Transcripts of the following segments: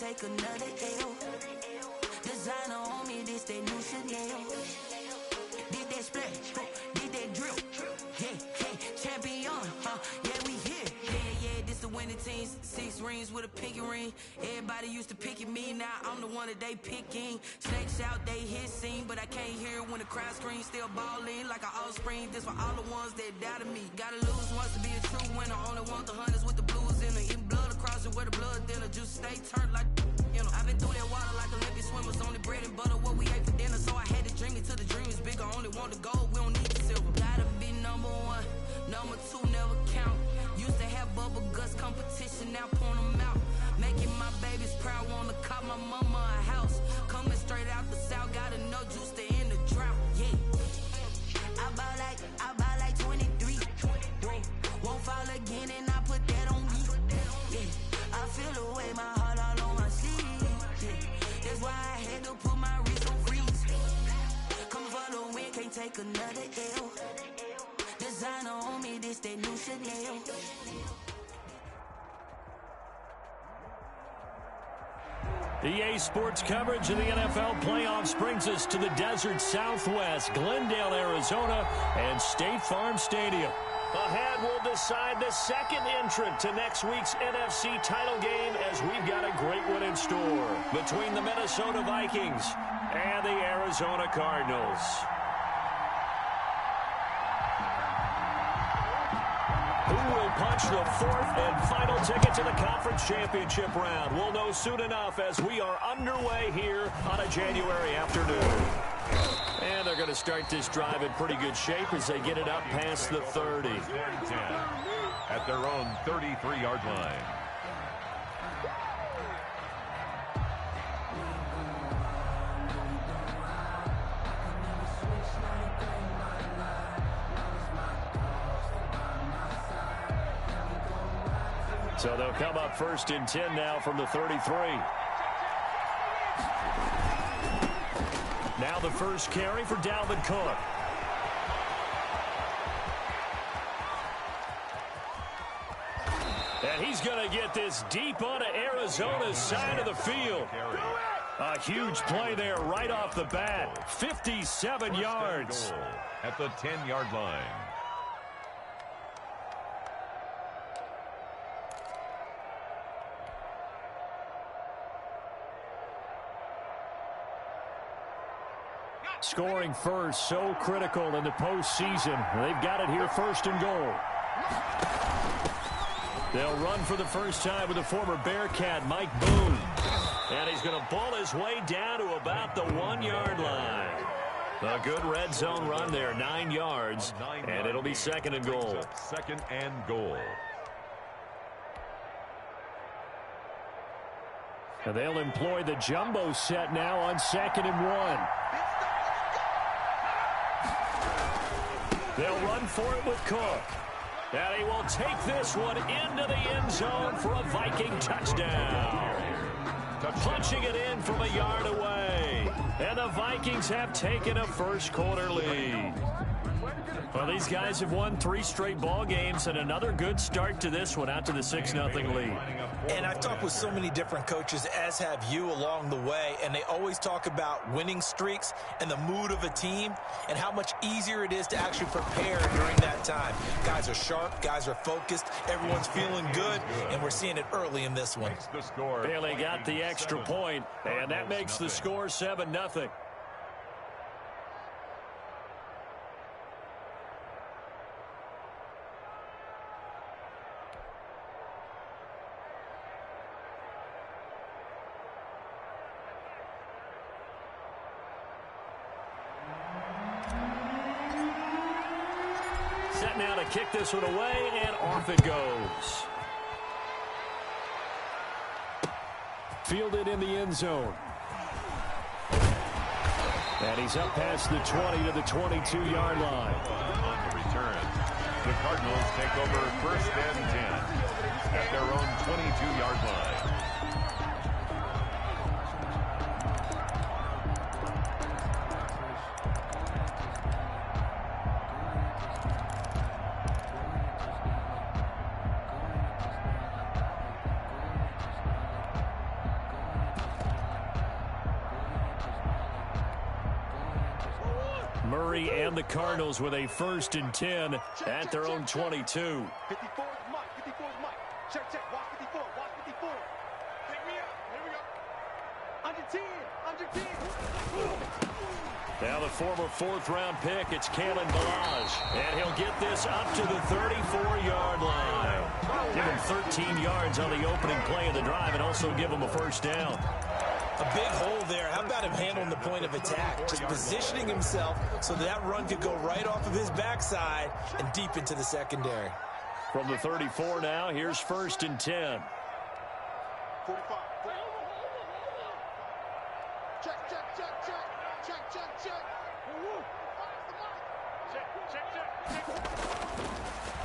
take another L. Designer on me, this that new Chanel. Did that splash, did that drip. Yeah, champion, yeah, we here. Yeah, this the winning team. 6 rings with a pinky ring. Everybody used to picking me, now I'm the one that they picking. Snakes out, they hit scene, but I can't hear when the crowd screams. Still ballin' like an offspring. This for all the ones that doubted me. Gotta lose once to be a true winner. Only want the hunters with the blues in her. Eating blood across it where the blood thinner. Just stay turned like, you know. I've been through that water like Olympic swimmers. Only bread and butter what we ate for dinner. So I had to dream it till the dream is bigger. Only want the gold, we don't need the silver. Gotta be number 1, number 2 never count. Used to have bubble guts competition, now point them out. Making my babies proud, wanna cop my mama a house. Coming straight out the south, got enough juice to end the drought. Yeah, I buy like 23. Won't fall again, and I put that on me. Yeah, I feel the way, my heart all on my sleeve. Yeah, that's why I had to put my wrist on freeze. Coming for the win, can't take another L. Designer on me, this that new Chanel. EA Sports coverage of the NFL playoffs brings us to the desert Southwest, Glendale, Arizona, and State Farm Stadium. Ahead, we'll decide the second entrant to next week's NFC title game, as we've got a great one in store between the Minnesota Vikings and the Arizona Cardinals. Who will punch the 4th and final ticket to the conference championship round? We'll know soon enough as we are underway here on a January afternoon. And they're going to start this drive in pretty good shape as they get it up past the 30. At their own 33-yard line. So they'll come up 1st and 10 now from the 33. Now the first carry for Dalvin Cook. And he's going to get this deep onto Arizona's side of the field. A huge play there right off the bat. 57 yards. At the 10-yard line. Scoring first, so critical in the postseason. They've got it here 1st and goal. They'll run for the first time with the former Bearcat, Mike Boone. And he's going to bull his way down to about the 1-yard line. A good red zone run there, 9 yards. And it'll be 2nd and goal. 2nd and goal. And they'll employ the jumbo set now on 2nd and 1. They'll run for it with Cook. And he will take this one into the end zone for a Viking touchdown. Punching it in from a yard away. And the Vikings have taken a first-quarter lead. Well, these guys have won 3 straight ball games and another good start to this one out to the 6-0 lead. And I've talked with so many different coaches, as have you, along the way, and they always talk about winning streaks and the mood of a team and how much easier it is to actually prepare during that time. Guys are sharp, guys are focused, everyone's feeling good, and we're seeing it early in this one. Bailey got the extra point, and that makes the score 7-0. Now to kick this one away, and off it goes. Fielded in the end zone. And he's up past the 20 to the 22-yard line. On the return, the Cardinals take over 1st and 10 at their own 22-yard line. Murray and the Cardinals with a 1st and 10 at their own 22. 54 is Mike. 54 is Mike. Check. Watch 54. Watch 54. Pick me up. Here we go. Under 10. Now the former 4th-round pick, it's Kalen Balazs. And he'll get this up to the 34-yard line. Give him 13 yards on the opening play of the drive and also give him a 1st down. A big hole there. How about him handling the point of attack? Just positioning himself so that run could go right off of his backside and deep into the secondary. From the 34 now, here's 1st and 10. 45. Check.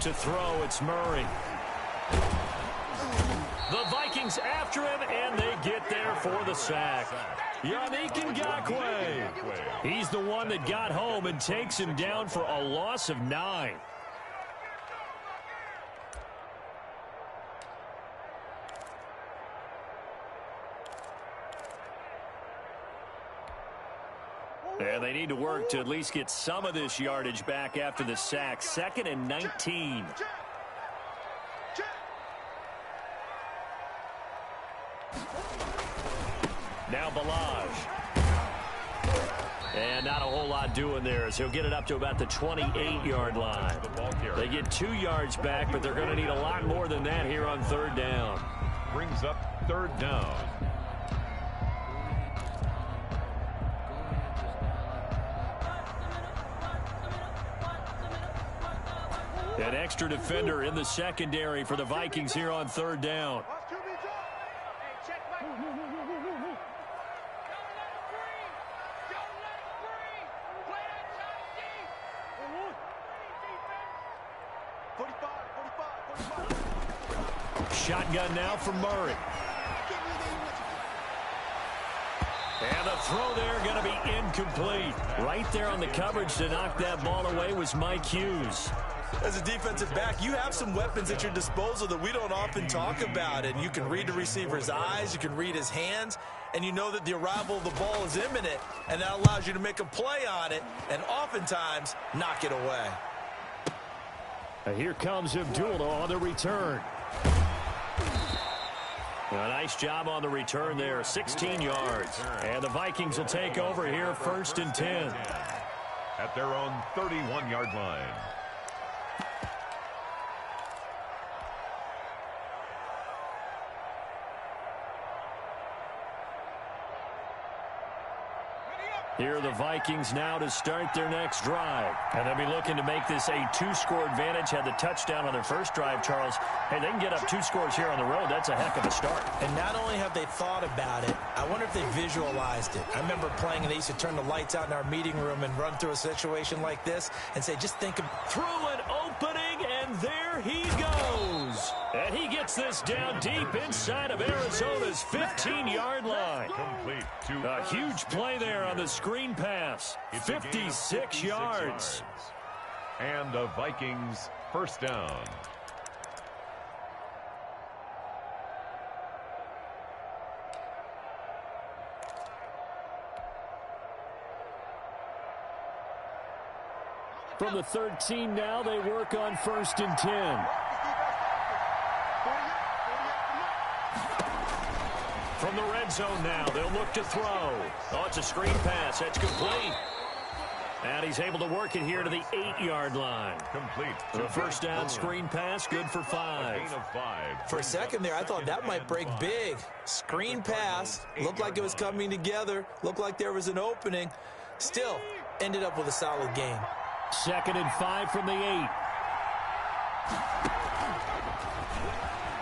To throw, it's Murray. The Vikings after him, and they get there for the sack. Yannick Ngakoue. He's the one that got home and takes him down for a loss of 9. And they need to work to at least get some of this yardage back after the sack. 2nd and 19. Now Balazs. And not a whole lot doing there as he'll get it up to about the 28-yard line. They get 2 yards back, but they're going to need a lot more than that here on 3rd down. Brings up 3rd down. An extra defender in the secondary for the Vikings here on 3rd down. Shotgun now for Murray. And the throw there going to be incomplete. Right there on the coverage to knock that ball away was Mike Hughes. As a defensive back, you have some weapons at your disposal that we don't often talk about. And you can read the receiver's eyes, you can read his hands, and you know that the arrival of the ball is imminent, and that allows you to make a play on it and oftentimes knock it away. And here comes Abdullah on the return. A nice job on the return there, 16 yards. And the Vikings will take over here, 1st and 10. At their own 31-yard line. Here are the Vikings now to start their next drive. And they'll be looking to make this a 2-score advantage. Had the touchdown on their first drive, Charles. Hey, they can get up 2 scores here on the road. That's a heck of a start. And not only have they thought about it, I wonder if they visualized it. I remember playing and they used to turn the lights out in our meeting room and run through a situation like this and say, just think of... Through an opening, and there he goes. And he gets this down deep inside of Arizona's 15-yard line. Complete to A huge play there on the screen pass. 56 yards. And the Vikings 1st down. From the 13 now, they work on 1st and 10. From the red zone now, they'll look to throw. Oh, it's a screen pass. That's complete. And he's able to work it here to the 8-yard line. Complete. The 1st down screen pass, good for 5. Gain of 5. For a second there, I thought that might break big. Screen pass, looked like it was coming together, looked like there was an opening. Still, ended up with a solid game. 2nd and 5 from the 8.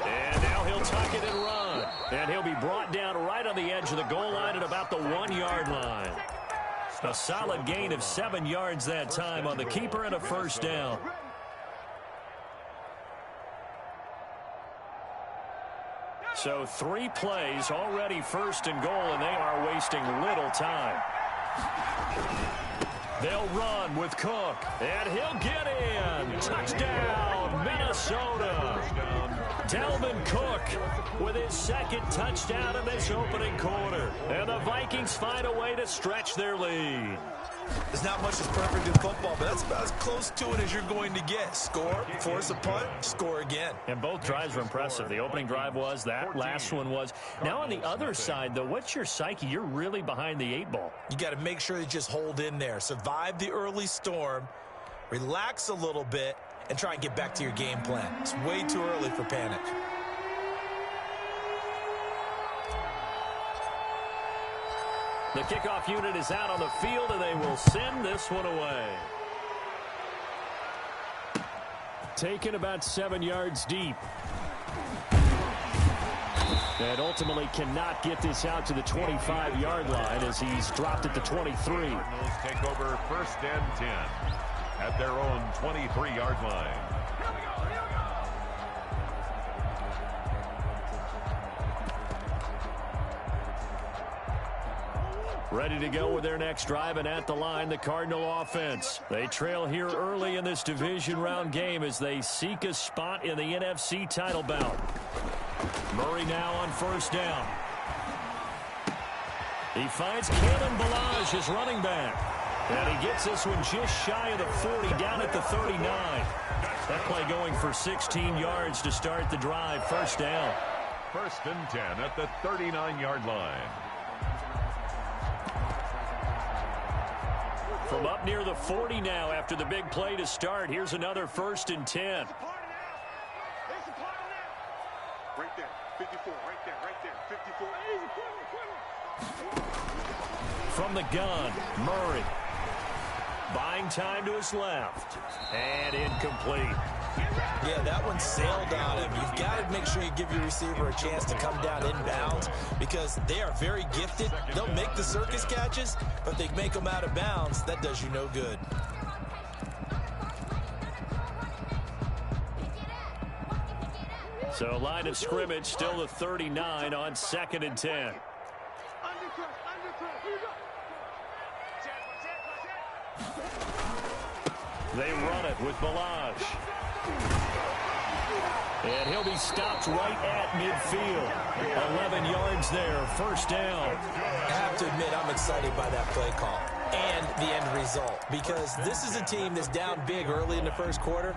And now he'll tuck it and run. And he'll be brought down right on the edge of the goal line at about the 1-yard line. A solid gain of 7 yards that time on the keeper and a 1st down. So 3 plays, already 1st and goal, and they are wasting little time. They'll run with Cook, and he'll get in. Touchdown, Minnesota. Dalvin Cook with his second touchdown in this opening quarter. And the Vikings find a way to stretch their lead. There's not much that's perfect in football, but that's about as close to it as you're going to get. Score, force a punt, score again. And both drives were impressive. The opening drive was, that last one was. Now on the other side, though, what's your psyche? You're really behind the 8 ball. You got to make sure you just hold in there. Survive the early storm, relax a little bit, and try and get back to your game plan. It's way too early for panic. The kickoff unit is out on the field, and they will send this one away. Taken about 7 yards deep. And ultimately cannot get this out to the 25-yard line as he's dropped at the 23. Cardinals take over 1st and 10 at their own 23-yard line. Ready to go with their next drive, and at the line, the Cardinal offense. They trail here early in this division round game as they seek a spot in the NFC title bout. Murray now on 1st down. He finds Kalen Ballage, his running back. And he gets this one just shy of the 40, down at the 39. That play going for 16 yards to start the drive. 1st down. 1st and 10 at the 39-yard line. From up near the 40 now after the big play to start. Here's another 1st and 10. Right there, 54, right there, 54. From the gun, Murray. Buying time to his left. And incomplete. Yeah, that one sailed on him. You've got to make sure you give your receiver a chance to come down inbounds because they are very gifted. They'll make the circus catches, but they make them out of bounds. That does you no good. So line of scrimmage still the 39 on 2nd and 10. They run it with Ballage. And he'll be stopped right at midfield. 11 yards there, 1st down. I have to admit, I'm excited by that play call and the end result because this is a team that's down big early in the 1st quarter,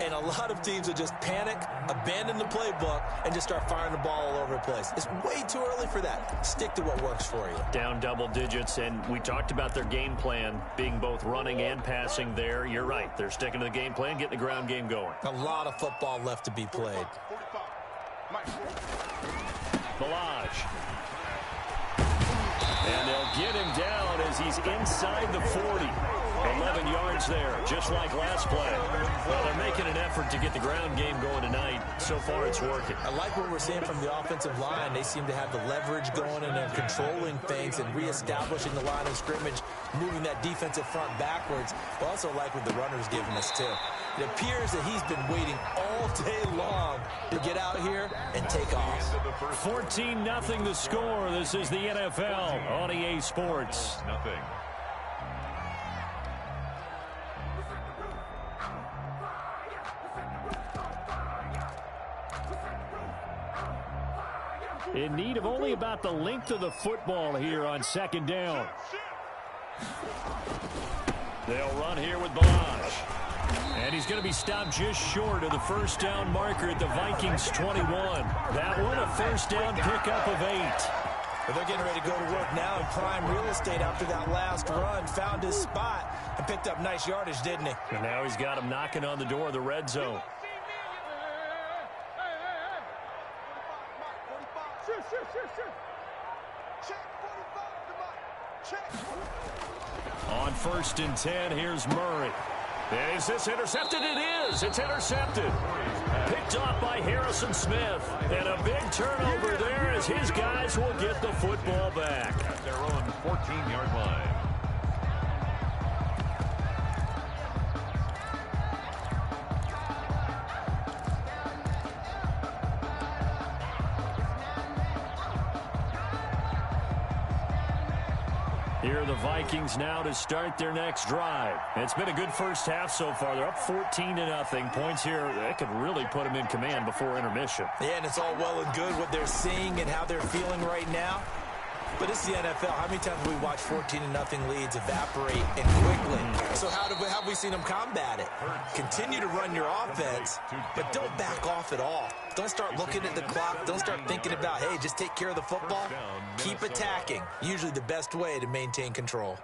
and a lot of teams will just panic, abandon the playbook, and just start firing the ball all over the place. It's way too early for that. Stick to what works for you. Down double digits, and we talked about their game plan being both running and passing there. You're right. They're sticking to the game plan, getting the ground game going. A lot of football left to be played. Ballage. And they'll get him down as he's inside the 40. 11 yards there, just like last play. Well, they're making an effort to get the ground game going tonight. So far, it's working. I like what we're seeing from the offensive line. They seem to have the leverage going, and they're controlling things and reestablishing the line of scrimmage, moving that defensive front backwards. I also like what the runner's giving us, too. It appears that he's been waiting all day long to get out here and take off. 14-0 the score. This is the NFL on EA Sports. Nothing. In need of only about the length of the football here on 2nd down. They'll run here with Ballage. And he's going to be stopped just short of the 1st down marker at the Vikings 21. That one, a 1st down pickup of 8. But they're getting ready to go to work now in prime real estate after that last run. Found his spot and picked up nice yardage, didn't he? And now he's got him knocking on the door of the red zone. On 1st and 10, here's Murray. Is this intercepted? It is. It's intercepted. Picked off by Harrison Smith. And a big turnover there as his guys will get the football back. At their own 14-yard line. Here are the Vikings now to start their next drive. It's been a good first half so far. They're up 14-0. Points here, that could really put them in command before intermission. Yeah, and it's all well and good what they're seeing and how they're feeling right now. But it's the NFL. How many times have we watched 14-0 leads evaporate and quickly? So how have we seen them combat it? Continue to run your offense, but don't back off at all. Don't start looking at the clock. Don't start thinking about, hey, just take care of the football. Keep attacking. Usually the best way to maintain control.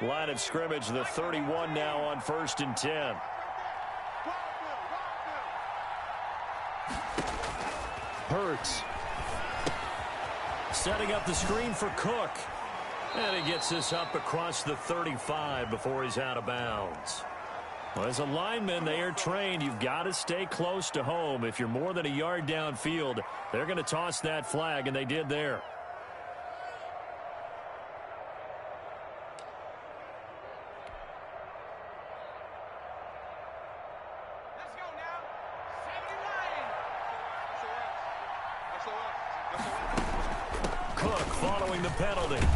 Line of scrimmage, the 31 now on 1st and 10. Hurts. Setting up the screen for Cook. And he gets this up across the 35 before he's out of bounds. Well, as a lineman, they are trained. You've got to stay close to home. If you're more than a yard downfield, they're going to toss that flag, and they did there. Following the penalty.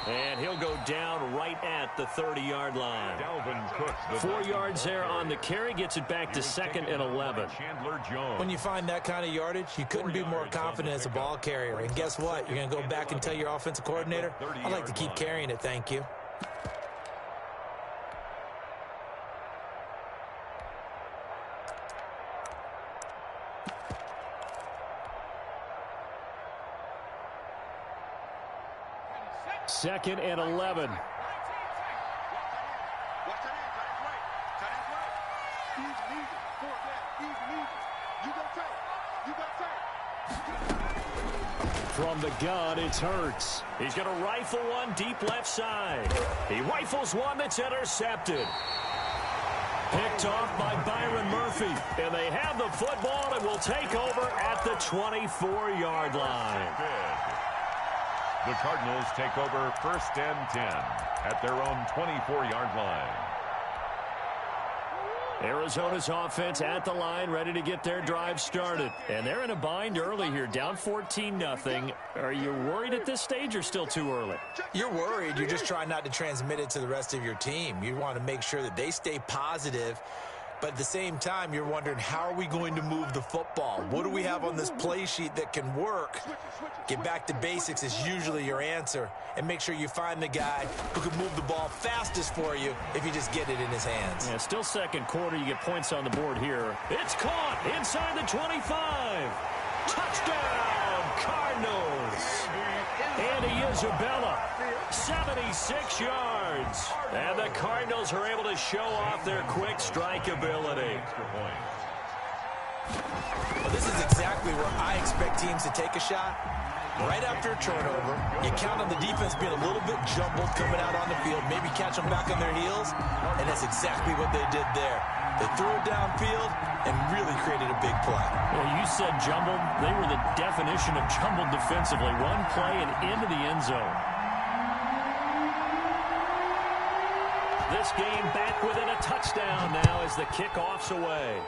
And he'll go down right at the 30-yard line. 4 yards there on the carry. Gets it back to 2nd and 11. When you find that kind of yardage, you couldn't be more confident as a ball carrier. And guess what? You're going to go back and tell your offensive coordinator, I'd like to keep carrying it, thank you. Second and 11. From the gun, it's Hurts. He's going to rifle one deep left side. He rifles one that's intercepted. Picked off by Byron Murphy. And they have the football and will take over at the 24-yard line. The Cardinals take over 1st and 10 at their own 24-yard line. Arizona's offense at the line, ready to get their drive started. And they're in a bind early here, down 14-0. Are you worried at this stage or still too early? You're worried. You're just trying not to transmit it to the rest of your team. You want to make sure that they stay positive. But at the same time, you're wondering, how are we going to move the football? What do we have on this play sheet that can work? Get back to basics is usually your answer. And make sure you find the guy who can move the ball fastest for you if you just get it in his hands. Yeah, still second quarter. You get points on the board here. It's caught inside the 25. Touchdown, Cardinals. Andy Isabella, 76 yards. And the Cardinals are able to show off their quick strike ability. Well, this is exactly where I expect teams to take a shot. Right after a turnover, you count on the defense being a little bit jumbled coming out on the field, maybe catch them back on their heels, and that's exactly what they did there. They threw it downfield and really created a big play. Well, you said jumbled. They were the definition of jumbled defensively. One play and into the end zone. This game back within a touchdown now as the kickoff's away.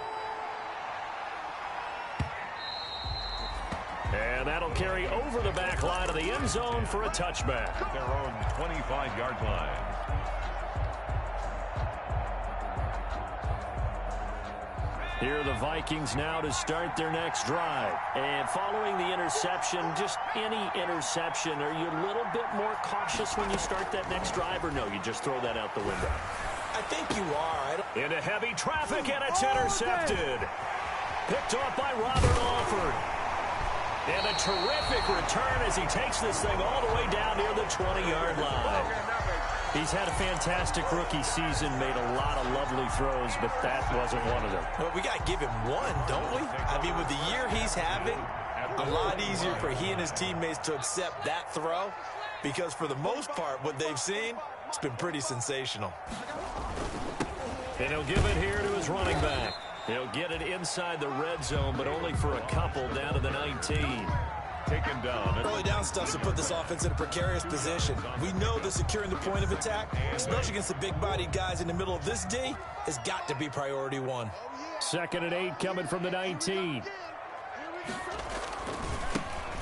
And that'll carry over the back line of the end zone for a touchback. Their own 25-yard line. Here are the Vikings now to start their next drive. And following the interception, just any interception, are you a little bit more cautious when you start that next drive, or no, you just throw that out the window? I think you are. Into heavy traffic, and it's intercepted. Picked off by Robert Alford. And a terrific return as he takes this thing all the way down near the 20-yard line. He's had a fantastic rookie season, made a lot of lovely throws, but that wasn't one of them. Well, we got to give him one, don't we? I mean, with the year he's having, a lot easier for he and his teammates to accept that throw, because for the most part, what they've seen, it's been pretty sensational. And he'll give it here to his running back. He'll get it inside the red zone, but only for a couple down to the 19. Taken down. Early down stuff to put this offense in a precarious position. We know that securing the point of attack, especially against the big-bodied guys in the middle of this D, has got to be priority one. 2nd and 8 coming from the 19.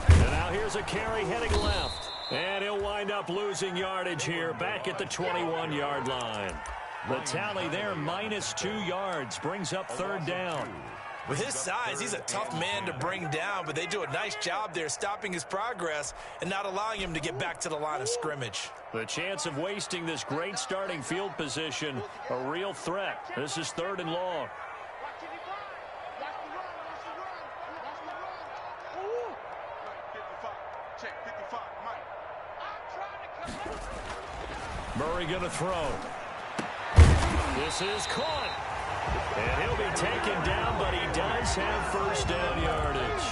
And now here's a carry heading left. And he'll wind up losing yardage here back at the 21-yard line. The tally there, -2 yards, brings up 3rd down. With his size, he's a tough man to bring down, but they do a nice job there stopping his progress and not allowing him to get back to the line of scrimmage. The chance of wasting this great starting field position, a real threat. This is 3rd and long. Murray going to throw. This is caught. And he'll be taken down, but he does have 1st down yardage.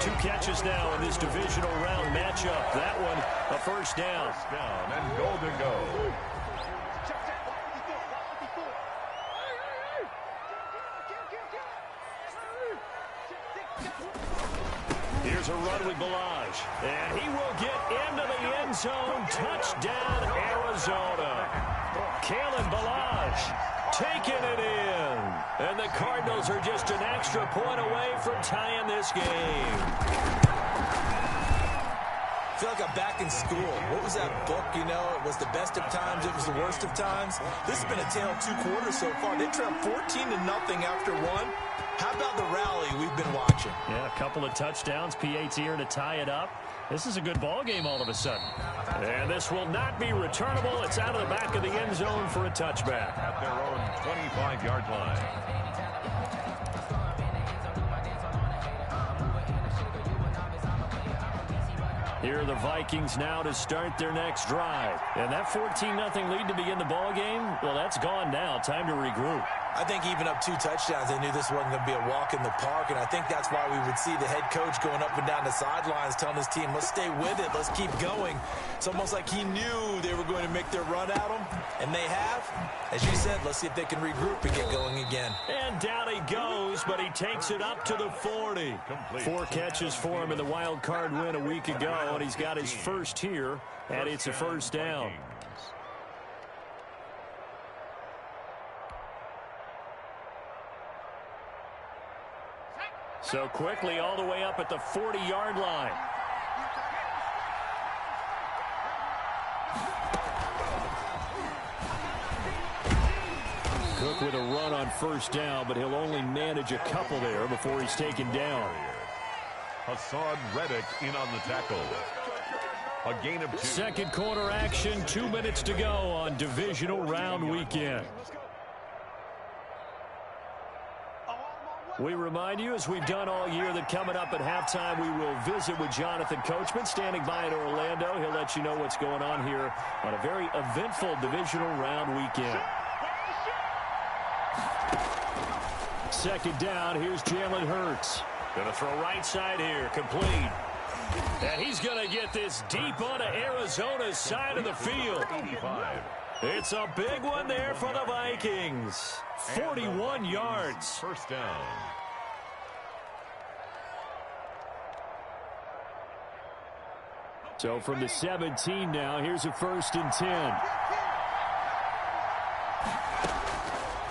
2 catches now in this divisional round matchup. That one, a 1st down. Down and goal to go. Here's a run with Balaj. And he will get into the end zone. Touchdown, Arizona. Kalen Balaj taking it in. And the Cardinals are just an extra point away from tying this game. I feel like I'm back in school. What was that book, you know? It was the best of times, it was the worst of times. This has been a tale of 2 quarters so far. They trailed 14-0 after 1. How about the rally we've been watching? Yeah, a couple of touchdowns. PAT's here to tie it up. This is a good ball game all of a sudden. And this will not be returnable. It's out of the back of the end zone for a touchback. At their own 25-yard line. Here are the Vikings now to start their next drive. And that 14-0 lead to begin the ball game, well, that's gone now. Time to regroup. I think even up 2 touchdowns, they knew this wasn't going to be a walk in the park, and I think that's why we would see the head coach going up and down the sidelines telling his team, let's stay with it, let's keep going. It's almost like he knew they were going to make their run at him, and they have. As you said, let's see if they can regroup and get going again. And down he goes, but he takes it up to the 40. 4 catches for him in the wild card win a week ago, and he's got his first here, and it's a 1st down. So quickly all the way up at the 40-yard line. Cook with a run on 1st down, but he'll only manage a couple there before he's taken down. Hassan Reddick in on the tackle. A gain of 2. 2nd quarter action, 2 minutes to go on divisional round weekend. We remind you, as we've done all year, that coming up at halftime, we will visit with Jonathan Coachman, standing by in Orlando. He'll let you know what's going on here on a very eventful divisional round weekend. 2nd down, here's Jalen Hurts. Going to throw right side here, complete. And he's going to get this deep onto Arizona's side of the field. 85. It's a big one there for the Vikings. 41 yards. 1st down. So from the 17 now, here's a 1st and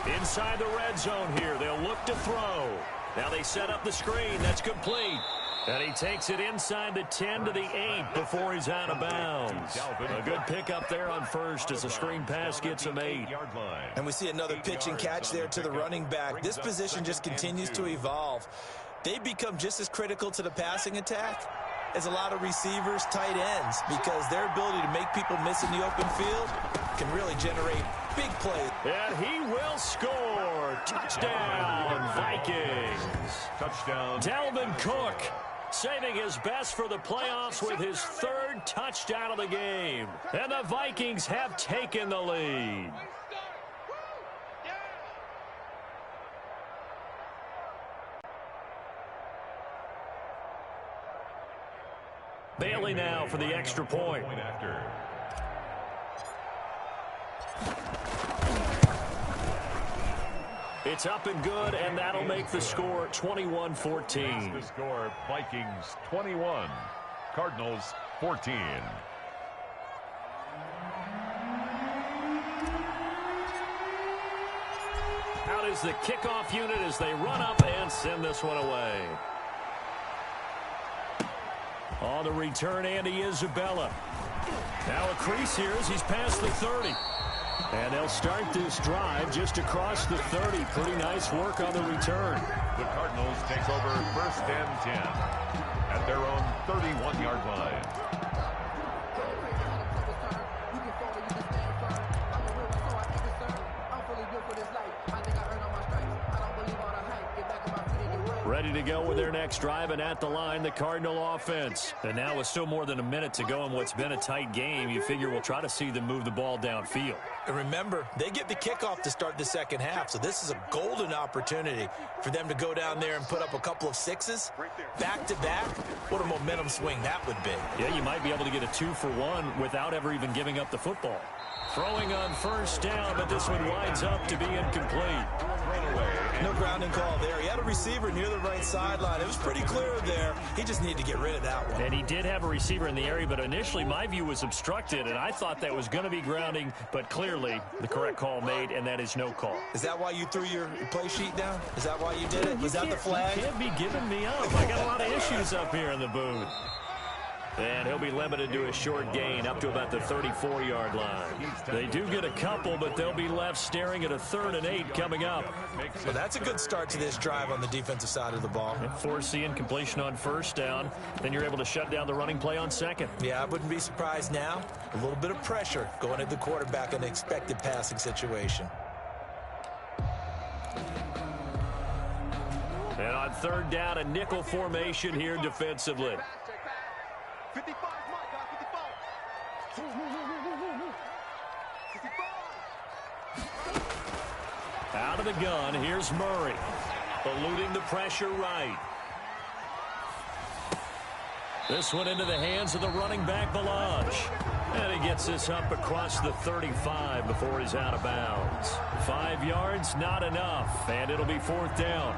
10. Inside the red zone here, they'll look to throw. Now they set up the screen. That's complete. And he takes it inside the 10 to the 8 before he's out of bounds. A good pickup there on 1st as the screen pass gets him 8. And we see another pitch and catch there to the running back. This position just continues to evolve. They become just as critical to the passing attack as a lot of receivers, tight ends, because their ability to make people miss in the open field can really generate big plays. And he will score. Touchdown, Vikings. Touchdown. Dalvin Cook saving his best for the playoffs with his 3rd touchdown of the game. And the Vikings have taken the lead. Bailey now for the extra point. It's up and good, and that'll make the score 21-14. The score, Vikings 21, Cardinals 14. Out is the kickoff unit as they run up and send this one away. On the return, Andy Isabella. Now a crease here as he's past the 30. And they'll start this drive just across the 30. Pretty nice work on the return. The Cardinals take over 1st and 10 at their own 31-yard line. Ready to go with their next drive, and at the line, the Cardinal offense. And now with still more than a minute to go in what's been a tight game, you figure we'll try to see them move the ball downfield. And remember, they get the kickoff to start the second half, so this is a golden opportunity for them to go down there and put up a couple of sixes back-to-back. What a momentum swing that would be. Yeah, you might be able to get a 2-for-1 without ever even giving up the football. Throwing on 1st down, but this one winds up to be incomplete. No grounding call there. He had a receiver near the right sideline. It was pretty clear there. He just needed to get rid of that one. And he did have a receiver in the area, but initially my view was obstructed, and I thought that was going to be grounding, but clearly the correct call made, and that is no call. Is that why you threw your play sheet down? Is that why you did it? Was that the flag? You can't be giving me up. I got a lot of issues up here in the booth. And he'll be limited to a short gain up to about the 34-yard line. They do get a couple, but they'll be left staring at a 3rd and 8 coming up. Well, that's a good start to this drive on the defensive side of the ball. Force the incompletion on 1st down. Then you're able to shut down the running play on 2nd. Yeah, I wouldn't be surprised now. A little bit of pressure going at the quarterback in an expected passing situation. And on 3rd down, a nickel formation here defensively. 55, Mike, guys, 55. 55. Out of the gun, here's Murray. Eluding the pressure right. This one into the hands of the running back, Balaj. And he gets this up across the 35 before he's out of bounds. 5 yards, not enough, and it'll be 4th down.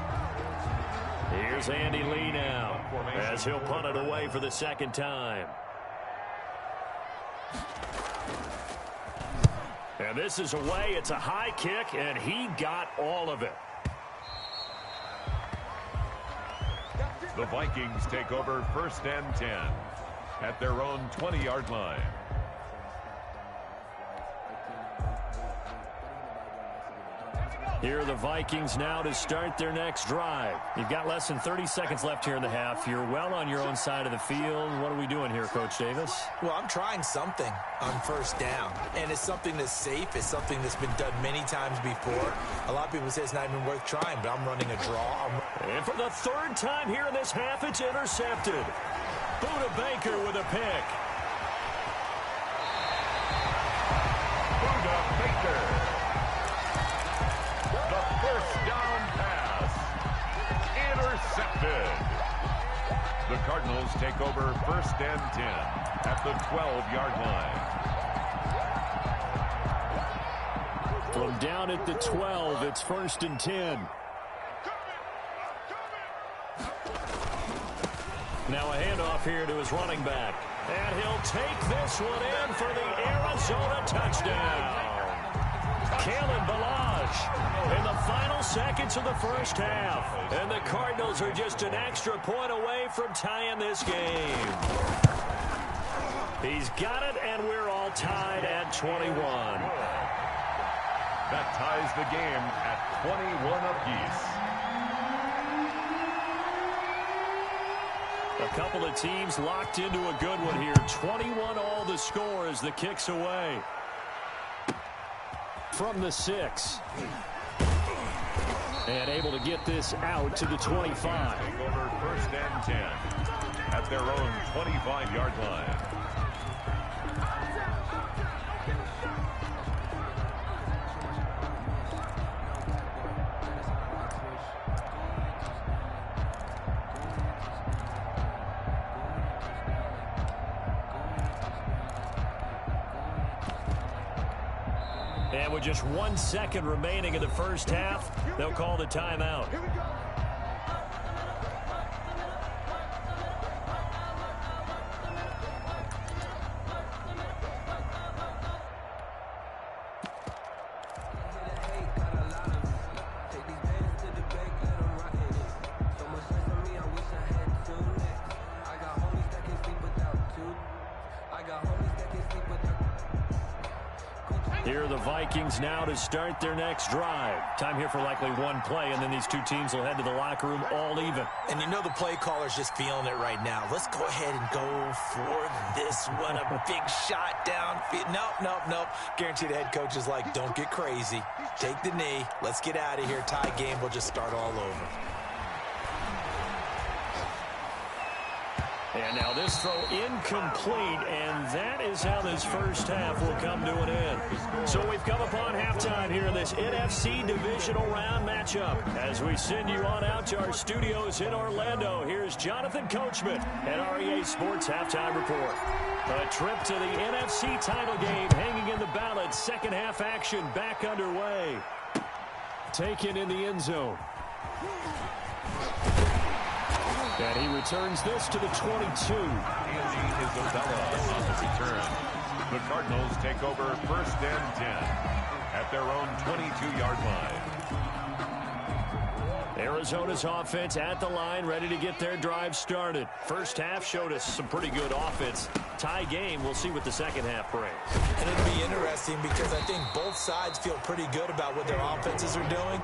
Here's Andy Lee now as he'll punt it away for the 2nd time. And this is away. It's a high kick, and he got all of it. The Vikings take over 1st and 10 at their own 20-yard line. Here are the Vikings now to start their next drive. You've got less than 30 seconds left here in the half. You're well on your own side of the field. What are we doing here, Coach Davis? Well, I'm trying something on 1st down, and it's something that's safe. It's something that's been done many times before. A lot of people say it's not even worth trying, but I'm running a draw. And for the 3rd time here in this half, it's intercepted. Buda Baker with a pick. Buda Baker. The 1st down pass. Intercepted. The Cardinals take over 1st and 10 at the 12-yard line. From down at the 12, it's 1st and 10. Now a handoff here to his running back. And he'll take this one in for the Arizona touchdown. Kalen Balaj in the final seconds of the 1st half. And the Cardinals are just an extra point away from tying this game. He's got it, and we're all tied at 21. That ties the game at 21 apiece. A couple of teams locked into a good one here. 21 all the score as the kick's away. From the 6. And able to get this out to the 25. Take over 1st and 10 at their own 25-yard line. And with just 1 second remaining in the 1st half, they'll call the timeout. Here we go. Here are the Vikings now to start their next drive. Time here for likely one play, and then these two teams will head to the locker room all even. And you know the play caller's just feeling it right now. Let's go ahead and go for this one. A big shot downfield. Nope. Guarantee the head coach is like, don't get crazy. Take the knee. Let's get out of here. Tie game will just start all over. And now this throw incomplete, and that is how this first half will come to an end. So we've come upon halftime here in this NFC Divisional Round matchup. As we send you on out to our studios in Orlando, here's Jonathan Coachman at REA Sports Halftime Report. A trip to the NFC title game hanging in the balance. Second half action back underway. Taken in the end zone. And he returns this to the 22. Andy Isabella on the return. The Cardinals take over first and 10 at their own 22-yard line. Arizona's offense at the line, ready to get their drive started. First half showed us some pretty good offense. Tie game, we'll see what the second half brings. And it'll be interesting because I think both sides feel pretty good about what their offenses are doing.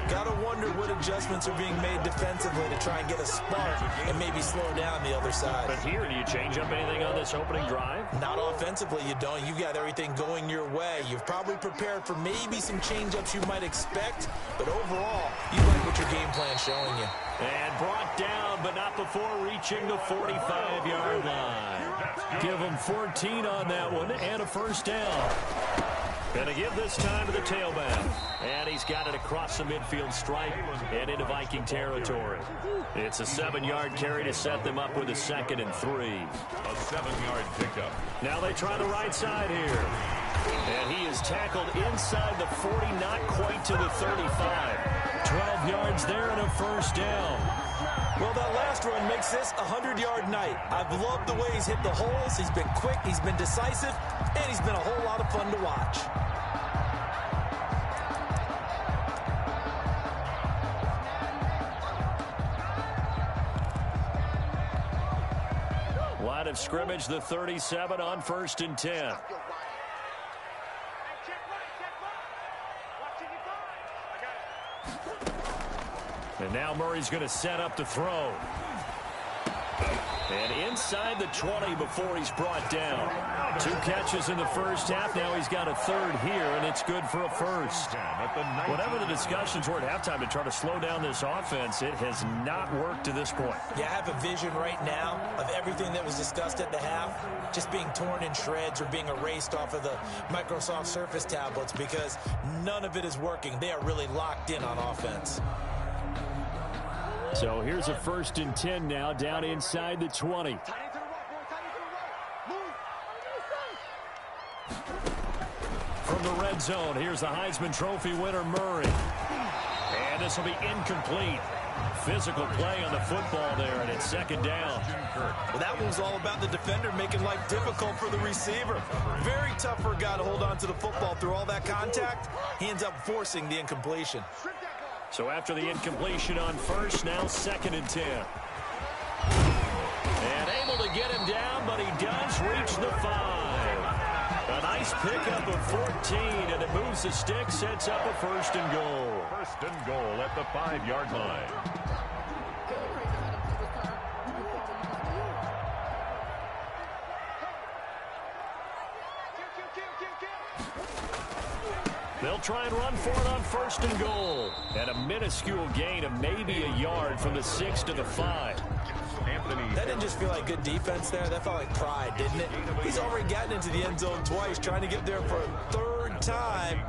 Gotta wonder what adjustments are being made defensively to try and get a spark and maybe slow down the other side. But here, do you change up anything on this opening drive? Not offensively, you don't. You've got everything going your way. You've probably prepared for maybe some change-ups you might expect, but overall, you like what your game plan's showing you. And brought down, but not before reaching the 45-yard line. Give him 14 on that one and a first down. Gonna give this time to the tailback. And he's got it across the midfield stripe and into Viking territory. It's a 7-yard carry to set them up with a 2nd and 3. A 7-yard pickup. Now they try the right side here. And he is tackled inside the 40, not quite to the 35. 12 yards there and a first down. Well, that last run makes this a 100-yard night. I've loved the way he's hit the holes. He's been quick, he's been decisive, and he's been a whole lot of fun to watch. Line of scrimmage, the 37 on 1st and 10. And now Murray's going to set up the throw. And inside the 20 before he's brought down. 2 catches in the first half. Now he's got a 3rd here, and it's good for a first. Whatever the discussions were at halftime to try to slow down this offense, it has not worked to this point. Yeah, I have a vision right now of everything that was discussed at the half just being torn in shreds or being erased off of the Microsoft Surface tablets because none of it is working. They are really locked in on offense. So here's a 1st and 10 now, down inside the 20. From the red zone, here's the Heisman Trophy winner, Murray. And this will be incomplete. Physical play on the football there, and it's 2nd down. Well, that one was all about the defender making life difficult for the receiver. Very tough for a guy to hold on to the football through all that contact. He ends up forcing the incompletion. So after the incompletion on 1st, now 2nd and 10. And able to get him down, but he does reach the 5. A nice pickup of 14, and it moves the stick, sets up a 1st and goal. 1st and goal at the 5-yard line. They'll try and run for it on 1st and goal. And a minuscule gain of maybe a yard from the 6 to the 5. That didn't just feel like good defense there. That felt like pride, didn't it? He's already gotten into the end zone twice, trying to get there for a 3rd time.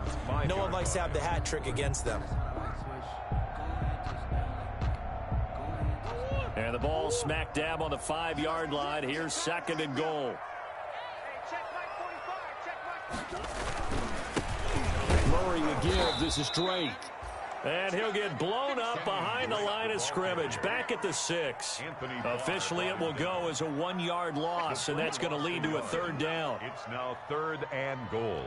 No one likes to have the hat trick against them. And the ball smack dab on the 5-yard line. Here's 2nd and goal. Murray to give. This is Drake. And he'll get blown up behind the line of scrimmage. Back at the 6. Officially, it will go as a 1-yard loss, and that's going to lead to a 3rd down. It's now 3rd and goal.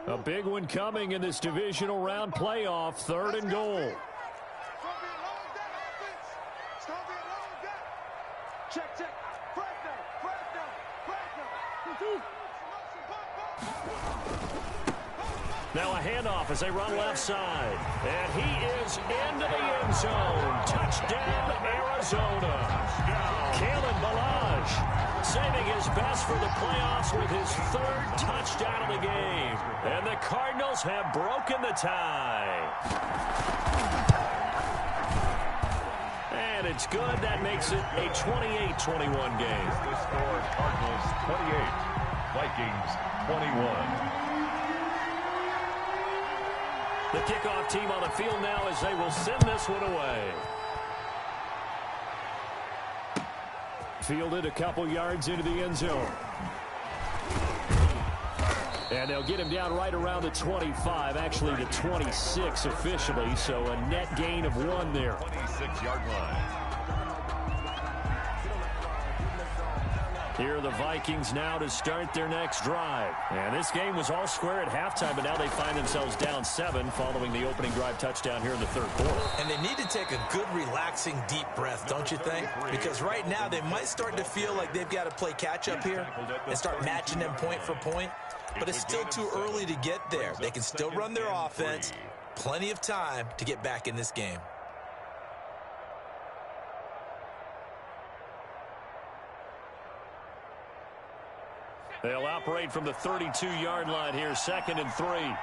A big one coming in this divisional round playoff, 3rd and goal. Check, check. Fresno. Now a handoff as they run left side. And he is into the end zone. Touchdown, Arizona. Kalen Ballage saving his best for the playoffs with his 3rd touchdown of the game. And the Cardinals have broken the tie. And it's good. That makes it a 28-21 game. The score, Cardinals 28, Vikings 21. The kickoff team on the field now as they will send this one away. Fielded a couple yards into the end zone. And they'll get him down right around the 25, actually the 26 officially, so a net gain of 1 there. 26-yard line. Here are the Vikings now to start their next drive. And this game was all square at halftime, but now they find themselves down 7 following the opening drive touchdown here in the 3rd quarter. And they need to take a good, relaxing, deep breath, don't you think? Because right now they might start to feel like they've got to play catch-up here and start matching them point for point. But it's still too early to get there. They can still run their offense. Plenty of time to get back in this game. They'll operate from the 32-yard line here, 2nd and 3.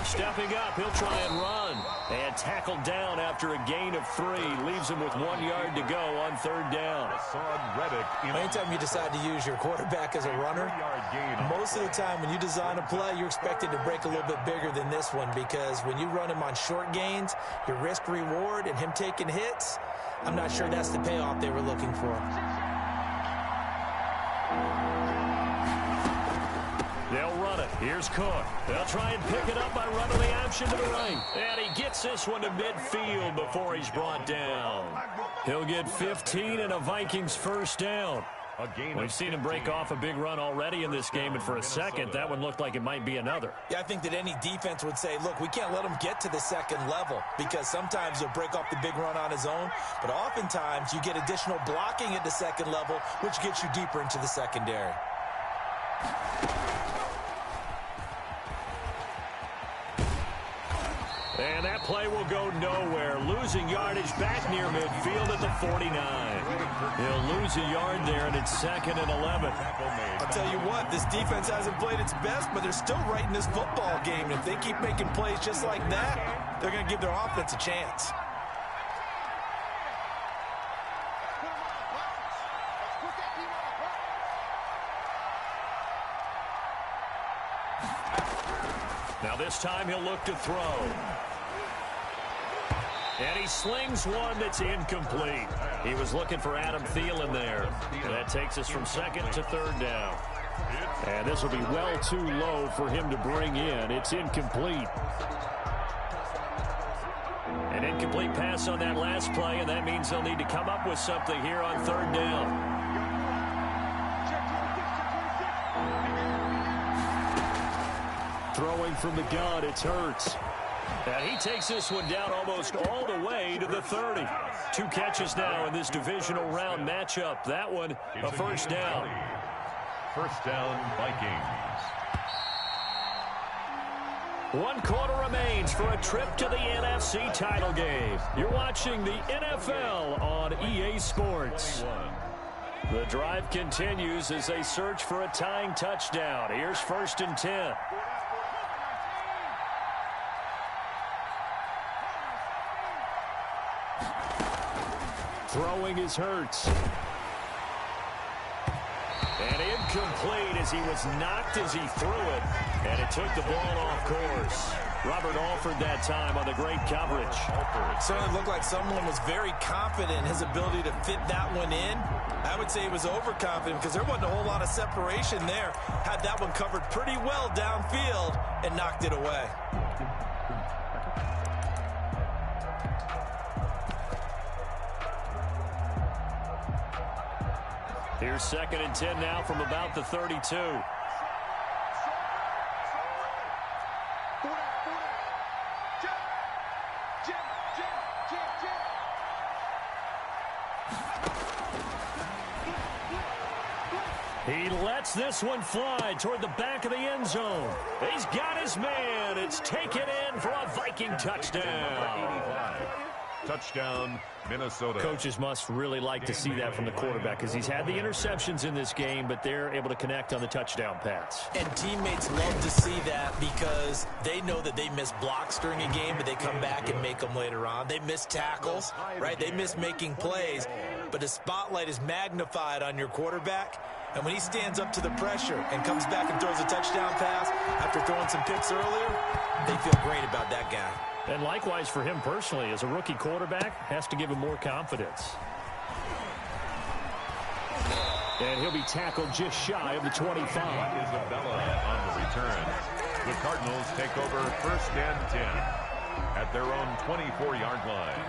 Stepping up, he'll try and run. And tackled down after a gain of 3. Leaves him with 1 yard to go on 3rd down. Anytime you decide to use your quarterback as a runner, most of the time when you design a play, you're expected to break a little bit bigger than this one, because when you run him on short gains, your risk-reward and him taking hits, I'm not sure that's the payoff they were looking for. They'll run it. Here's Cook. They'll try and pick it up by running the option to the right. And he gets this one to midfield before he's brought down. He'll get 15 and a Vikings 1st down. We've seen him break off a big run already in this game, and for a second, that one looked like it might be another. Yeah, I think that any defense would say, look, we can't let him get to the 2nd level, because sometimes he'll break off the big run on his own, but oftentimes you get additional blocking at the 2nd level, which gets you deeper into the secondary. And that play will go nowhere. Losing yardage back near midfield at the 49. He'll lose a yard there, and it's 2nd and 11. I'll tell you what, this defense hasn't played its best, but they're still right in this football game. And if they keep making plays just like that, they're going to give their offense a chance. Now this time he'll look to throw. And he slings one that's incomplete. He was looking for Adam Thielen there. That takes us from 2nd to 3rd down. And this will be well too low for him to bring in. It's incomplete. An incomplete pass on that last play, and that means they'll need to come up with something here on 3rd down. Throwing from the gun, it's Hurts. And he takes this one down almost all the way to the 30. 2 catches now in this divisional round matchup. That one, a 1st down. 1st down, Vikings. 1 quarter remains for a trip to the NFC title game. You're watching the NFL on EA Sports. The drive continues as they search for a tying touchdown. Here's 1st and 10. Throwing is Hurts. And incomplete as he was knocked as he threw it. And it took the ball off course. Robert Alford that time on the great coverage. It certainly looked like someone was very confident in his ability to fit that one in. I would say he was overconfident because there wasn't a whole lot of separation there. Had that one covered pretty well downfield and knocked it away. Here's 2nd and 10 now from about the 32. He lets this one fly toward the back of the end zone. He's got his man. It's taken in for a Viking touchdown. Touchdown, Minnesota. Coaches must really like to see that from the quarterback because he's had the interceptions in this game, but they're able to connect on the touchdown pass. And teammates love to see that because they know that they miss blocks during a game, but they come back and make them later on. They miss tackles, right? They miss making plays, but the spotlight is magnified on your quarterback. And when he stands up to the pressure and comes back and throws a touchdown pass after throwing some picks earlier, they feel great about that guy. And likewise for him personally, as a rookie quarterback, has to give him more confidence. And he'll be tackled just shy of the 25. Isabella on the return. The Cardinals take over 1st and 10 at their own 24-yard line.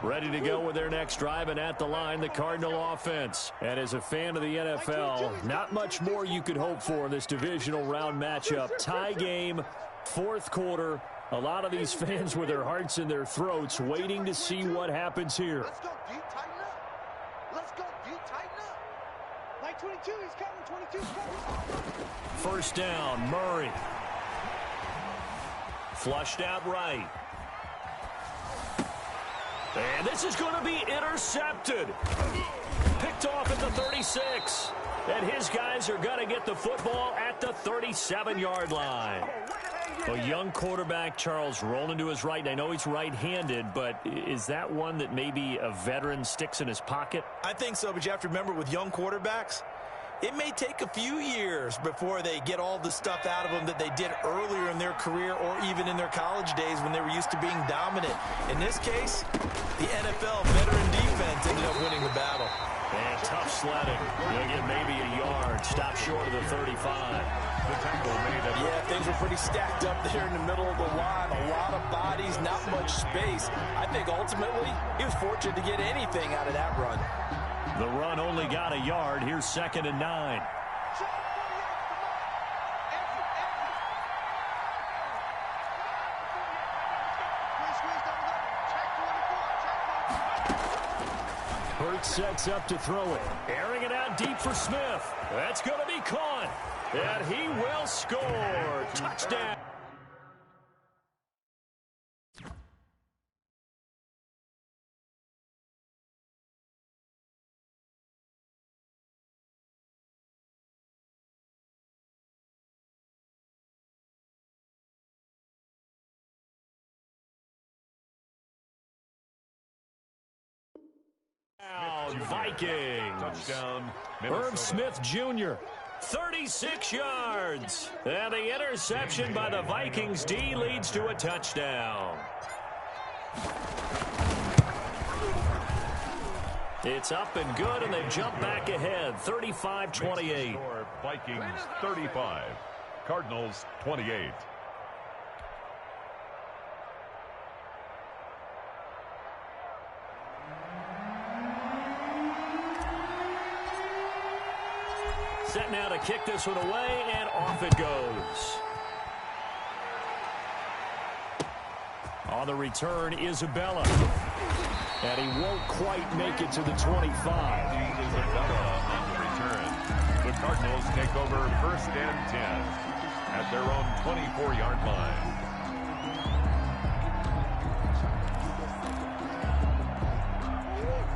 Ready to go with their next drive, and at the line, the Cardinal offense. And as a fan of the NFL, not much more you could hope for in this divisional round matchup. Tie game, 4th quarter. A lot of these fans with their hearts in their throats waiting to see what happens here. Let's go deep, tighten up. Let's go deep, tighten up. Like 22, he's coming. 22's coming. 1st down, Murray. Flushed out right. And this is going to be intercepted. Picked off at the 36. And his guys are going to get the football at the 37-yard line. A young quarterback, Charles, rolling to his right. I know he's right-handed, but is that one that maybe a veteran sticks in his pocket? I think so, but you have to remember with young quarterbacks, it may take a few years before they get all the stuff out of them that they did earlier in their career or even in their college days when they were used to being dominant. In this case, the NFL veteran defense ended up winning the battle. And tough sledding. You'll get maybe a yard. Stop short of the 35. The tackle made it. Yeah, things were pretty stacked up there in the middle of the line. A lot of bodies, not much space. I think ultimately he was fortunate to get anything out of that run. The run only got a yard. Here's 2nd and 9. Hurts sets up to throw it. Airing it out deep for Smith. That's going to be caught. And he will score. Touchdown. Vikings. Touchdown, Herb Smith Jr., 36 yards. And the interception by the Vikings D leads to a touchdown. It's up and good, and they jump back ahead, 35-28. Vikings 35, Cardinals 28. Set now to kick this one away, and off it goes. On the return, Isabella. And he won't quite make it to the 25. Isabella on the return. The Cardinals take over 1st and 10 at their own 24-yard line.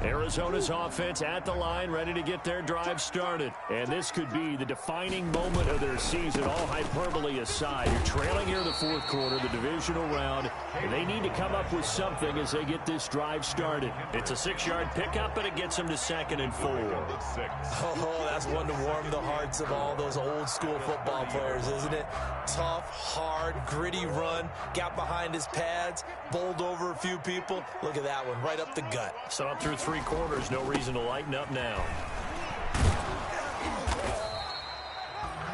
Arizona's offense at the line, ready to get their drive started. And this could be the defining moment of their season, all hyperbole aside. You're trailing here in the 4th quarter, the divisional round, and they need to come up with something as they get this drive started. It's a 6-yard pickup, and it gets them to 2nd and 4. Oh, that's one to warm the hearts of all those old-school football players, isn't it? Tough, hard, gritty run, got behind his pads, bowled over a few people. Look at that one, right up the gut. So up through 3 quarters, no reason to lighten up now.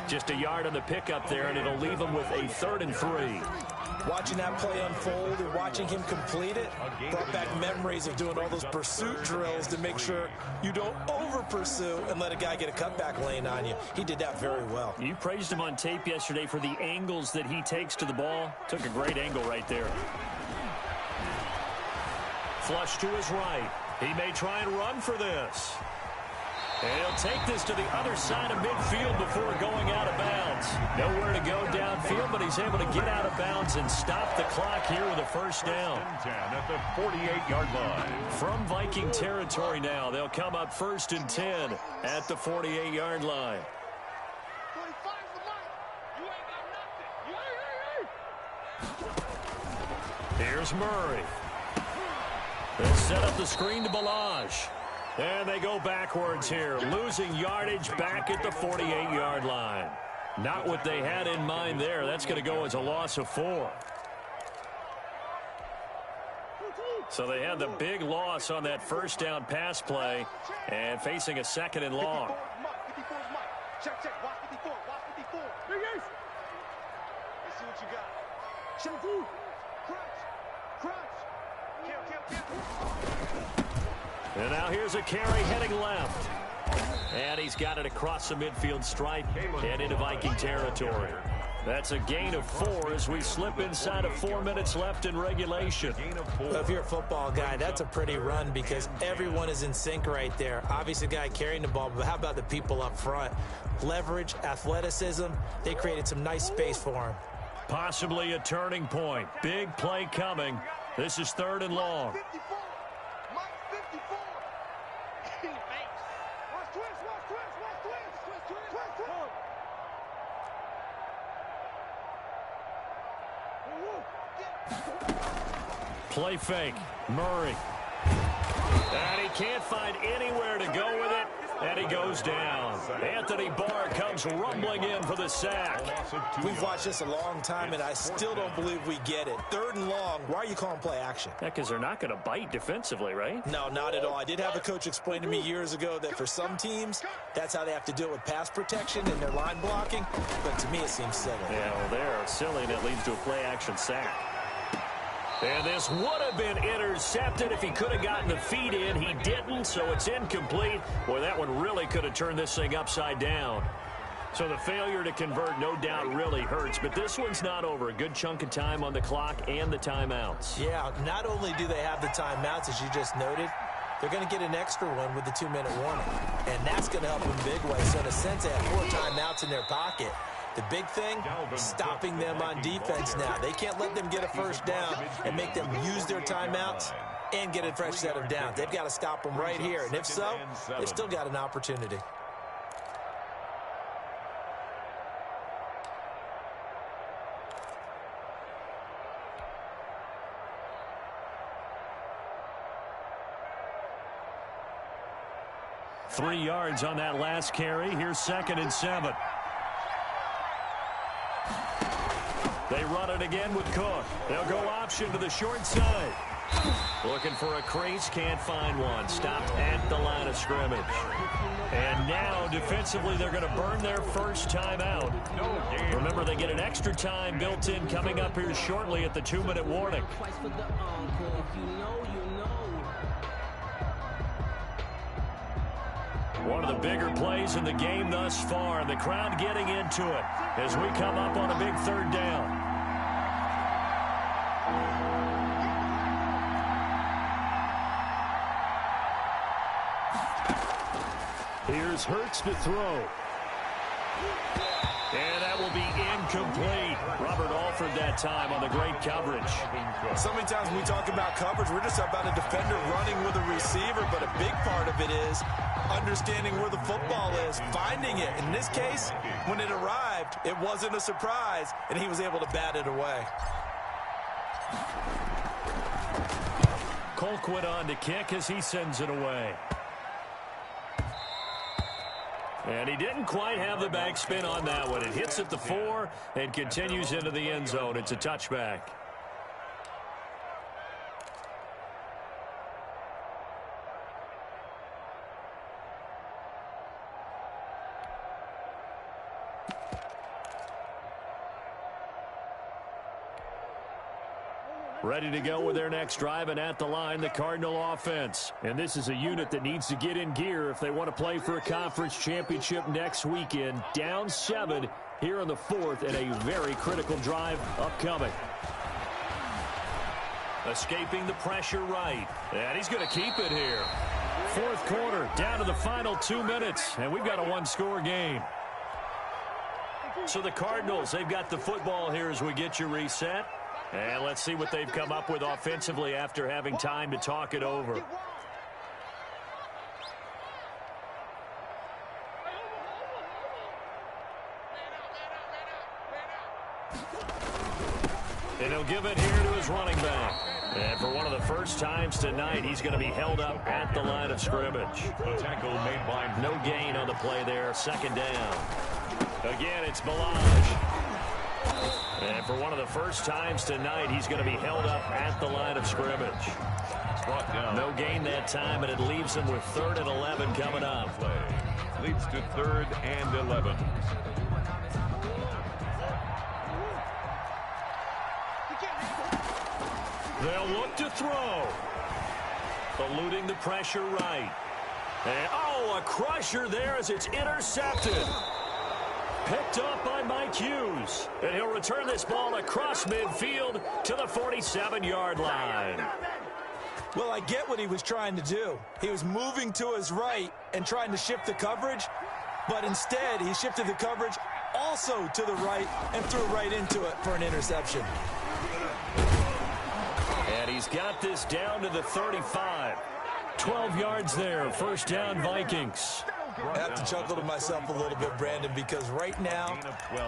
Just a yard on the pickup there, and it'll leave them with a 3rd and 3. Watching that play unfold and watching him complete it brought back memories of doing all those pursuit drills to make sure you don't over-pursue and let a guy get a cutback lane on you. He did that very well. You praised him on tape yesterday for the angles that he takes to the ball. Took a great angle right there. Flush to his right. He may try and run for this. And he'll take this to the other side of midfield before going out of bounds. Nowhere to go downfield, but he's able to get out of bounds and stop the clock here with a first down. 10 at the 48-yard line. From Viking territory now, they'll come up 1st and 10 at the 48-yard line. 25's the line. You ain't got nothing. Here's Murray. They'll set up the screen to Balaj. And they go backwards here, losing yardage back at the 48-yard line. Not what they had in mind there. That's going to go as a loss of 4. So they had the big loss on that first down pass play and facing a 2nd and long. 54's Mike. Check, check. Watch 54. Watch 54. Let's see what you got. Check. Crunch. Crunch. Kill. And now here's a carry heading left. And he's got it across the midfield stripe and into Viking territory. That's a gain of 4 as we slip inside of 4 minutes left in regulation. Well, if you're a football guy, that's a pretty run because everyone is in sync right there. Obviously, the guy carrying the ball, but how about the people up front? Leverage, athleticism, they created some nice space for him. Possibly a turning point. Big play coming. This is 3rd and long. 54. Mike 54. Watch twist. Play fake. Murray. And he can't find anywhere to go with it. And he goes down. Anthony Barr comes rumbling in for the sack. We've watched this a long time, and I still don't believe we get it. 3rd and long. Why are you calling play action? Yeah, because they're not going to bite defensively, right? No, not at all. I did have a coach explain to me years ago that for some teams, that's how they have to do it with pass protection and their line blocking. But to me, it seems silly. Yeah, well, they're silly, and it leads to a play action sack. And this would have been intercepted if he could have gotten the feet in. He didn't, so it's incomplete. Boy, that one really could have turned this thing upside down. So the failure to convert, no doubt, really hurts. But this one's not over. A good chunk of time on the clock and the timeouts. Yeah, not only do they have the timeouts, as you just noted, they're going to get an extra one with the 2-minute warning. And that's going to help in a big way. So in a sense, they have 4 timeouts in their pocket. The big thing, stopping them on defense now. They can't let them get a first down and make them use their timeouts and get a fresh set of downs. They've got to stop them right here. And if so, they've still got an opportunity. Three yards on that last carry. Here's 2nd and 7. They run it again with Cook. They'll go option to the short side. Looking for a crease, can't find one. Stopped at the line of scrimmage. And now, defensively, they're going to burn their first time out. Remember, they get an extra time built in coming up here shortly at the 2-minute warning. One of the bigger plays in the game thus far, and the crowd getting into it as we come up on a big 3rd down. Here's Hurts to throw. And that will be incomplete. Robert Alford that time on the great coverage. So many times when we talk about coverage, we're just about a defender running with a receiver, but a big part of it is understanding where the football is, finding it. In this case, when it arrived, it wasn't a surprise, and he was able to bat it away. Colquitt on to kick as he sends it away. And he didn't quite have the backspin on that one. It hits at the 4 and continues into the end zone. It's a touchback. Ready to go with their next drive, and at the line, the Cardinal offense. And this is a unit that needs to get in gear if they want to play for a conference championship next weekend. Down 7 here in the 4th, and a very critical drive upcoming. Escaping the pressure right. And he's going to keep it here. 4th quarter, down to the final 2 minutes, and we've got a one-score game. So the Cardinals, they've got the football here as we get you reset. And let's see what they've come up with offensively after having time to talk it over. And he'll give it here to his running back. And for one of the first times tonight, he's going to be held up at the line of scrimmage. The tackle made by no gain on the play there. 2nd down. Again, it's Balaj. And for one of the first times tonight, he's going to be held up at the line of scrimmage. Brought down. No gain that time, and it leaves him with 3rd and 11 coming up. Leads to 3rd and 11. They'll look to throw. Eluding the pressure right. And, a crusher there as it's intercepted. Picked up by Mike Hughes. And he'll return this ball across midfield to the 47-yard line. Well, I get what he was trying to do. He was moving to his right and trying to shift the coverage, but instead he shifted the coverage also to the right and threw right into it for an interception. And he's got this down to the 35. 12 yards there. 1st down, Vikings. I have to chuckle to myself a little bit, Brandon, because right now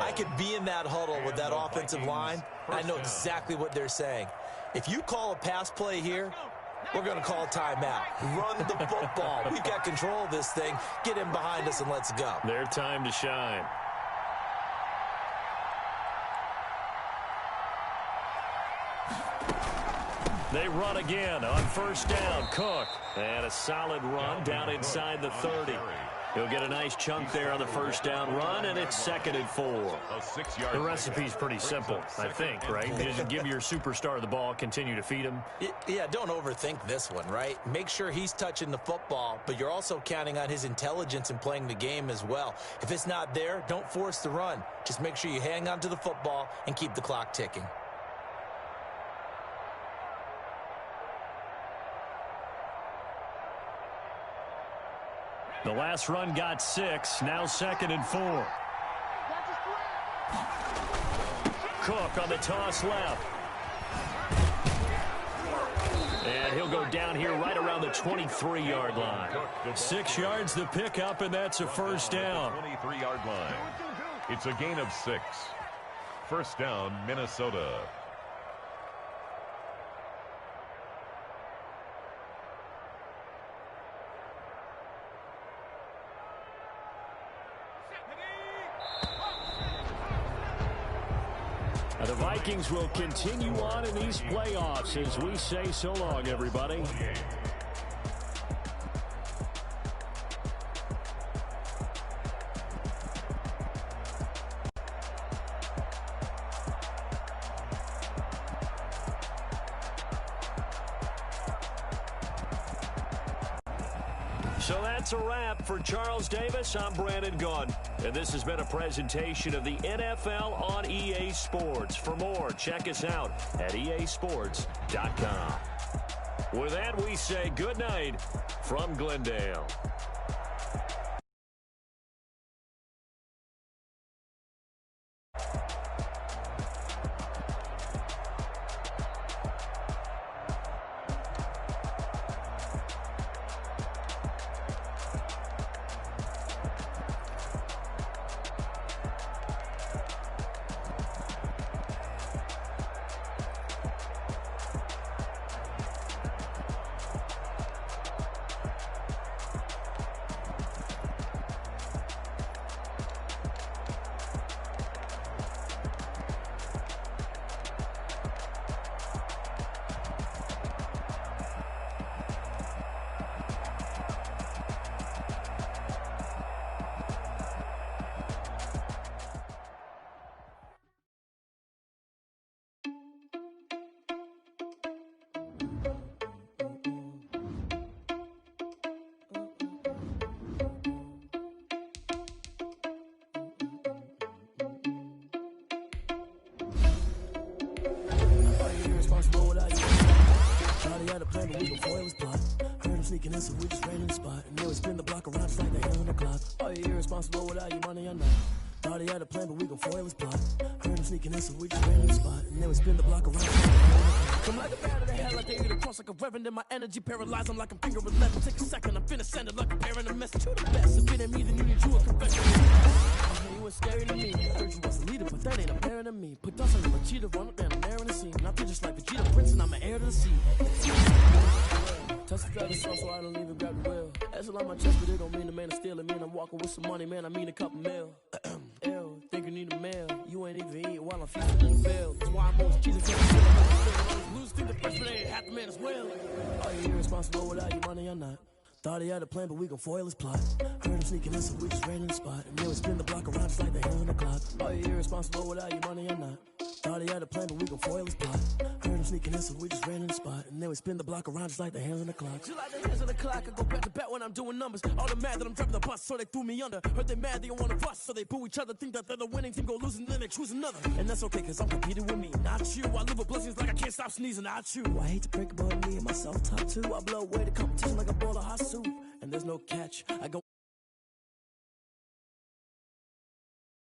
I could be in that huddle with that offensive line. I know exactly what they're saying. If you call a pass play here, we're going to call a timeout. Run the football. We've got control of this thing. Get in behind us and let's go. Their time to shine. They run again on 1st down. Cook. And a solid run down inside the 30. He'll get a nice chunk there on the 1st down run, and it's 2nd and 4. The recipe's pretty simple, I think, right? You just give your superstar the ball, continue to feed him. Yeah, don't overthink this one, right? Make sure he's touching the football, but you're also counting on his intelligence in playing the game as well. If it's not there, don't force the run. Just make sure you hang on to the football and keep the clock ticking. The last run got 6, now 2nd and 4. Cook on the toss left. And he'll go down here right around the 23-yard line. 6 yards the pickup, and that's a 1st down. 23-yard line. It's a gain of 6. 1st down, Minnesota. The Vikings will continue on in these playoffs as we say so long, everybody. So that's a wrap for Charles Davis. I'm Brandon Gunn, and this has been a presentation of the NFL on EA Sports. For more, check us out at easports.com. With that, we say good night from Glendale. irresponsible without you. Shawty had a plan, but we gon' foil his plot. Heard him sneaking in, so we just ran in the spot. And then we spin the block around just like the hands on the clock. Are you irresponsible without your money or not? Thought he had a plan, but we gon' foil his plot. Heard him sneaking in, so we just ran in the spot. And then we spin the block around. Come like a bat of the hell, I gave you the cross like a reverend. And my energy paralyzed, I'm like I'm finger 11. Take a second, I'm finna send it like a parent a message. You the best, if it ain't me, then you need you a confession. You was scary to me. I heard you was a leader, but that ain't apparent to me. Put dust on you, a cheater, run up down, I'm there in the scene. I feel just like Vegeta Prince, and I'm an heir to the sea. Touch the feather so I don't even grab the wheel. That's a lot on my chest, but it don't mean the man is stealing. Mean I'm walking with some money, man, I mean a couple mil. Ew, think you need a meal. You ain't even eat while I'm feasting on the bill. That's why I'm always cheesing. Lose think the freshman ain't half the man as well. Are you irresponsible without your money or not? Thought he had a plan, but we gon' foil his plot. Heard him sneaking in, so we just ran in the spot. And then we spin the block around just like the hands on the clock. Are you irresponsible without your money or not? Thought he had a plan, but we gon' foil his plot. Heard him sneaking in, so we just ran in the spot. And then we spin the block around just like the hands on the clock. Just like the hands on the clock, I go back to back when I'm doing numbers. All the mad that I'm driving the bus, so they threw me under. Heard they mad, they don't wanna bust, so they boo each other. Think that they're the winning team, go losing, then they choose another. And that's okay, cause I'm competing with me, not you. I live with blessings like I can't stop sneezing, not you. I hate to break it, but me and myself top two. I blow away the competition like a bowl of hot soup. And there's no catch. I go